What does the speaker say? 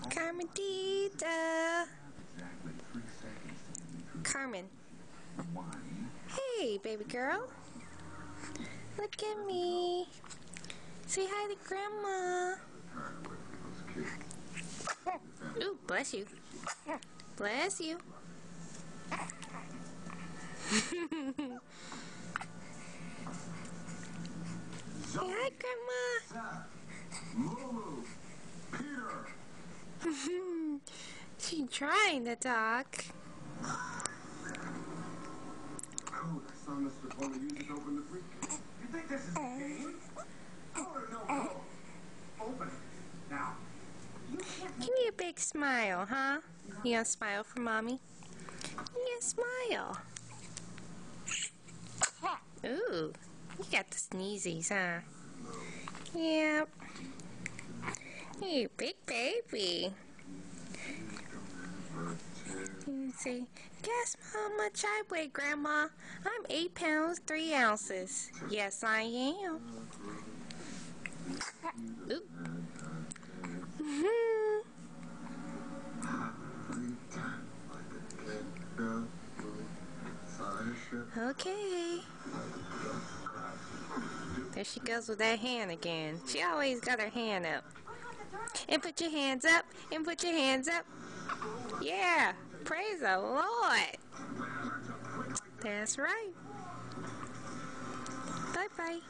Carmenita. Carmen. Hey, baby girl. Look at me. Say hi to Grandma. Ooh, bless you. Bless you. Say hi, Grandma. Lulu, Peter. She's trying to talk. Oh, I saw Mr. Fuller use it to open the briefcase. You think this is a game? Oh, no. Open it. Now. Give me a big smile, huh? You gonna smile for Mommy? Yeah, smile. Ooh, you got the sneezies, huh? Yep. You big baby. You say, guess how much I weigh, Grandma? I'm 8 pounds, 3 ounces. Yes, I am. Ooh. Okay. There she goes with that hand again. She always got her hand up. And put your hands up. And put your hands up. Yeah. Praise the Lord. That's right. Bye-bye.